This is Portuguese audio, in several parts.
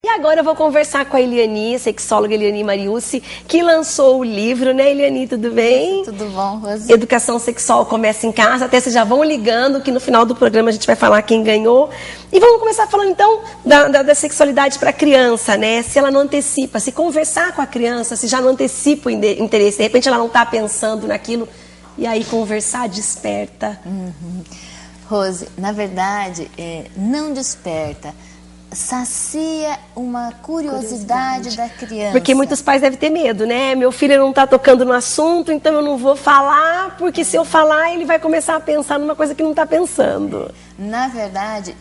E agora eu vou conversar com a Eliani, sexóloga Eliani Mariucci, que lançou o livro, né, Eliani? Tudo bem? Tudo bom, Rose? Educação Sexual Começa em Casa. Até vocês já vão ligando, que no final do programa a gente vai falar quem ganhou. E vamos começar falando, então, da sexualidade para a criança, né? Se ela não antecipa, se conversar com a criança, se já não antecipa o interesse, de repente ela não está pensando naquilo, e aí conversar desperta. Rose, na verdade, não desperta. Sacia uma curiosidade da criança. Porque muitos pais devem ter medo, né? Meu filho não está tocando no assunto, então eu não vou falar, porque se eu falar, ele vai começar a pensar numa coisa que não está pensando. Na verdade,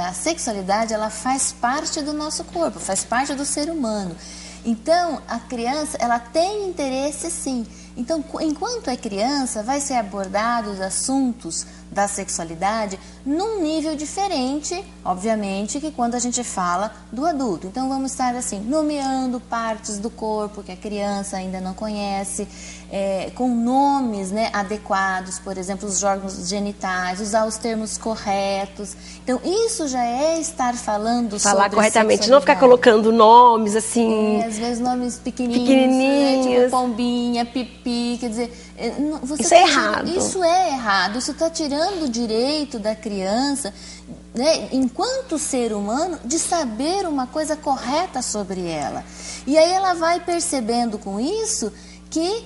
a sexualidade, ela faz parte do nosso corpo, faz parte do ser humano. Então, a criança, ela tem interesse sim. Então, enquanto é criança, vai ser abordado os assuntos da sexualidade num nível diferente, obviamente, que quando a gente fala do adulto. Então, vamos estar assim, nomeando partes do corpo que a criança ainda não conhece, com nomes, né, adequados, por exemplo, os órgãos genitais, usar os termos corretos. Então, isso já é estar falando falar sobre corretamente, não ficar colocando nomes assim... às vezes nomes pequenininhos. Tipo pombinha, pipi, quer dizer... Isso é errado. Isso é errado, isso está tirando o direito da criança, né, enquanto ser humano, de saber uma coisa correta sobre ela. E aí ela vai percebendo com isso que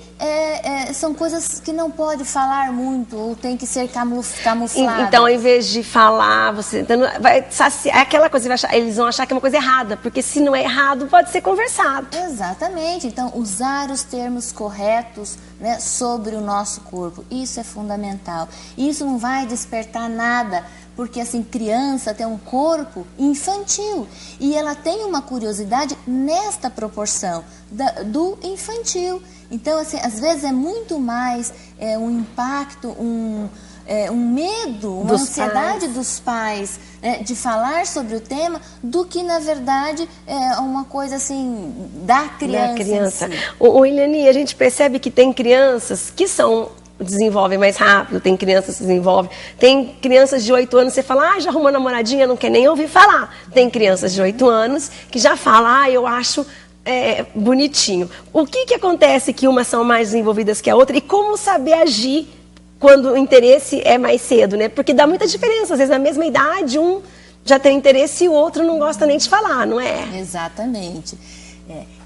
são coisas que não pode falar muito ou tem que ser camuflada. Então, ao invés de falar, você vai saciar, é aquela coisa, eles vão achar que é uma coisa errada, porque se não é errado, pode ser conversado. Exatamente. Então, usar os termos corretos, né, sobre o nosso corpo, isso é fundamental. Isso não vai despertar nada, porque assim, criança tem um corpo infantil e ela tem uma curiosidade nesta proporção do infantil. Então, assim, às vezes é muito mais um impacto, um medo, uma ansiedade dos pais, né, de falar sobre o tema, do que, na verdade, uma coisa assim, da criança. Em si. Eliani, a gente percebe que tem crianças que desenvolvem mais rápido, tem crianças que desenvolvem, tem crianças de 8 anos, você fala, já arrumou namoradinha, não quer nem ouvir falar. Tem crianças de 8 anos que já falam, eu acho bonitinho. O que acontece que umas são mais desenvolvidas que a outra e como saber agir quando o interesse é mais cedo, né? Porque dá muita diferença, às vezes na mesma idade um já tem interesse e o outro não gosta nem de falar, não é? Exatamente.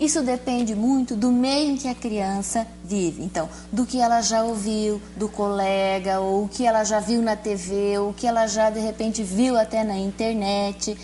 Isso depende muito do meio em que a criança vive. Então, do que ela já ouviu do colega, ou o que ela já viu na TV, ou o que ela já, de repente, viu até na internet,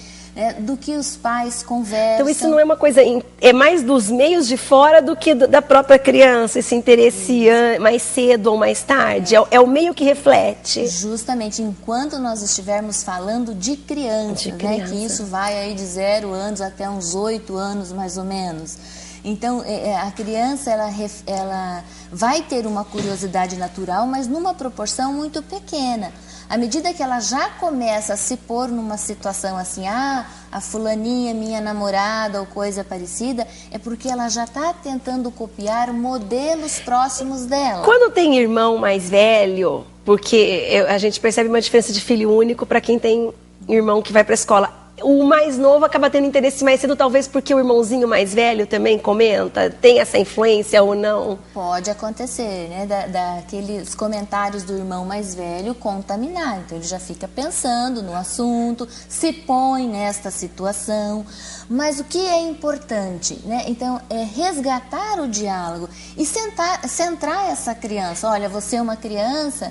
do que os pais conversam. Então, isso não é uma coisa... É mais dos meios de fora do que da própria criança, esse interesse mais cedo ou mais tarde. É o meio que reflete. Justamente, enquanto nós estivermos falando de criança, né, que isso vai aí de 0 anos até uns 8 anos, mais ou menos. Então, a criança, ela vai ter uma curiosidade natural, mas numa proporção muito pequena. À medida que ela já começa a se pôr numa situação assim, a fulaninha, minha namorada ou coisa parecida, é porque ela já está tentando copiar modelos próximos dela. Quando tem irmão mais velho, porque a gente percebe uma diferença de filho único para quem tem irmão que vai para a escola. O mais novo acaba tendo interesse mais cedo, talvez porque o irmãozinho mais velho também comenta, tem essa influência ou não? Pode acontecer, né? Daqueles comentários do irmão mais velho contaminar. Então ele já fica pensando no assunto, se põe nesta situação. Mas o que é importante, né? Então, é resgatar o diálogo e centrar essa criança. Olha, você é uma criança,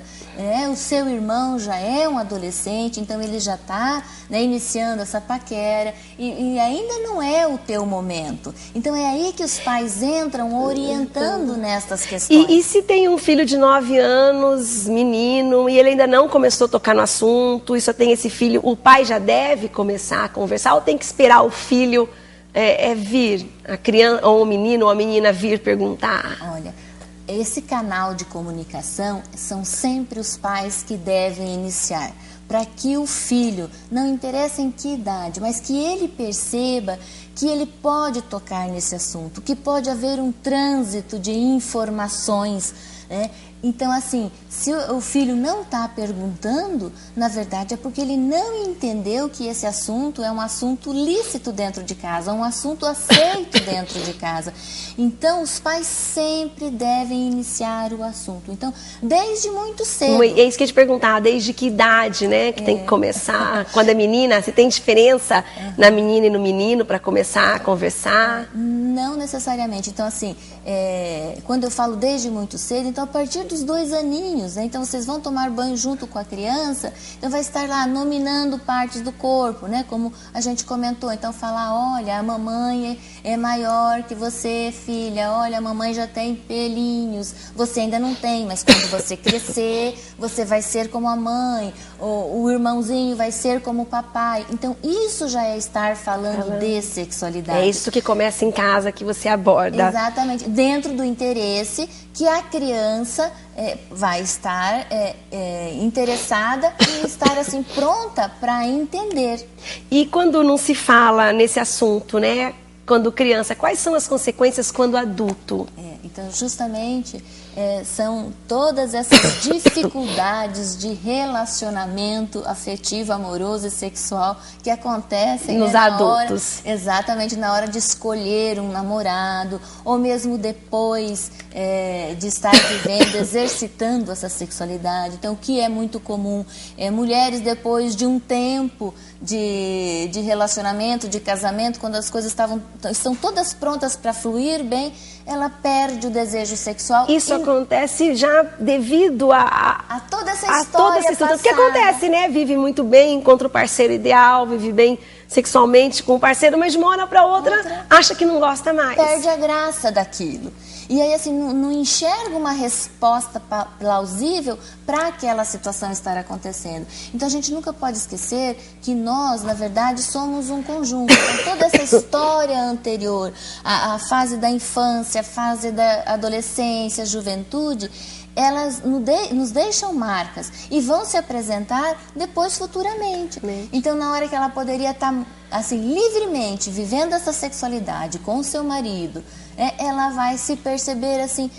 o seu irmão já é um adolescente, então ele já está, né, iniciando essa paquera e ainda não é o teu momento. Então, é aí que os pais entram orientando nestas questões. E se tem um filho de 9 anos, menino, e ele ainda não começou a tocar no assunto, e só tem esse filho, o pai já deve começar a conversar ou tem que esperar o filho vir, a criança, ou o menino ou a menina vir perguntar? Olha, esse canal de comunicação são sempre os pais que devem iniciar, para que o filho, não interessa em que idade, mas que ele perceba que ele pode tocar nesse assunto, que pode haver um trânsito de informações, né, Então, assim, se o filho não está perguntando, na verdade é porque ele não entendeu que esse assunto é um assunto lícito dentro de casa, um assunto aceito dentro de casa. Então, os pais sempre devem iniciar o assunto. Então, desde muito cedo. É isso que eu ia te perguntar, desde que idade, né, que tem que começar? Quando é menina, se tem diferença na menina e no menino para começar a conversar? Não necessariamente. Então, assim, quando eu falo desde muito cedo, então a partir dos 2 aninhos, né? Então vocês vão tomar banho junto com a criança, então vai estar lá nominando partes do corpo, né? Como a gente comentou, então falar, olha, a mamãe é maior que você, filha, olha, a mamãe já tem pelinhos, você ainda não tem, mas quando você crescer, você vai ser como a mãe, o irmãozinho vai ser como o papai. Então isso já é estar falando de sexualidade. É isso que começa em casa, que você aborda. Exatamente, dentro do interesse que a criança vai estar interessada e estar assim pronta para entender. E quando não se fala nesse assunto, né? Quando criança, quais são as consequências quando adulto? Então, justamente, são todas essas dificuldades de relacionamento afetivo, amoroso e sexual que acontecem nos adultos. Exatamente, na hora de escolher um namorado, ou mesmo depois de estar vivendo, exercitando essa sexualidade. Então, o que é muito comum? Mulheres, depois de um tempo de relacionamento, de casamento, quando as coisas estão todas prontas para fluir bem, ela perde o desejo sexual. Isso acontece já devido a toda essa história passada. O que acontece, né? Vive muito bem, encontra o parceiro ideal, vive bem sexualmente com o parceiro, mas de uma hora para outra acha que não gosta mais. Perde a graça daquilo. E aí, assim, não enxerga uma resposta plausível para aquela situação estar acontecendo. Então, a gente nunca pode esquecer que nós, na verdade, somos um conjunto. Então, toda essa história anterior, a fase da infância, a fase da adolescência, juventude, elas nos deixam marcas e vão se apresentar depois futuramente. Então, na hora que ela poderia estar assim, livremente vivendo essa sexualidade com o seu marido, ela vai se perceber assim,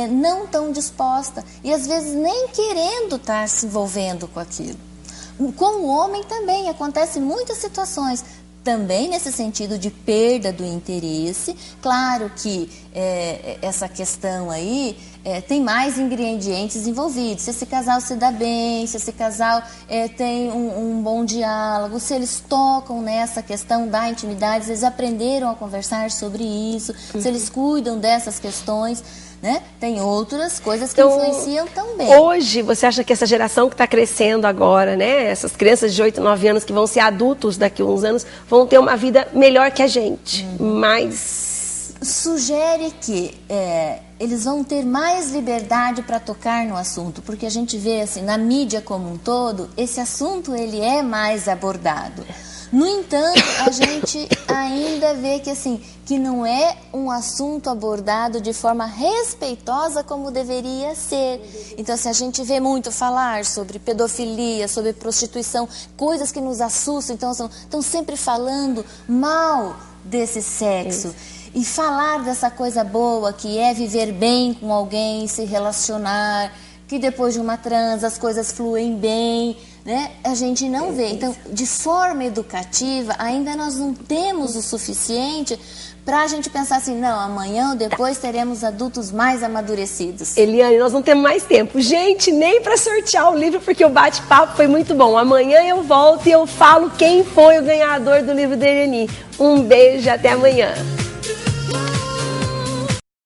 não tão disposta e às vezes nem querendo estar se envolvendo com aquilo. Com o homem também acontecem muitas situações, também nesse sentido de perda do interesse. Claro que essa questão aí tem mais ingredientes envolvidos. Se esse casal se dá bem, se esse casal tem um bom diálogo, se eles tocam nessa questão da intimidade, se eles aprenderam a conversar sobre isso, se eles cuidam dessas questões, né? Tem outras coisas que influenciam também. Hoje, você acha que essa geração que está crescendo agora, né? Essas crianças de 8, 9 anos que vão ser adultos daqui a uns anos, vão ter uma vida melhor que a gente, mas sugere que eles vão ter mais liberdade para tocar no assunto, porque a gente vê assim, na mídia como um todo, esse assunto ele é mais abordado. No entanto, a gente ainda vê que, assim, que não é um assunto abordado de forma respeitosa como deveria ser. Então, assim, a gente vê muito falar sobre pedofilia, sobre prostituição, coisas que nos assustam. Então, estão sempre falando mal desse sexo. E falar dessa coisa boa que é viver bem com alguém, se relacionar, que depois de uma trans as coisas fluem bem, né? A gente não vê. Então, de forma educativa, ainda nós não temos o suficiente para a gente pensar assim, não, amanhã ou depois teremos adultos mais amadurecidos. Eliane, nós não temos mais tempo. Gente, nem para sortear o livro, porque o bate-papo foi muito bom. Amanhã eu volto e eu falo quem foi o ganhador do livro da Eliane. Um beijo e até amanhã.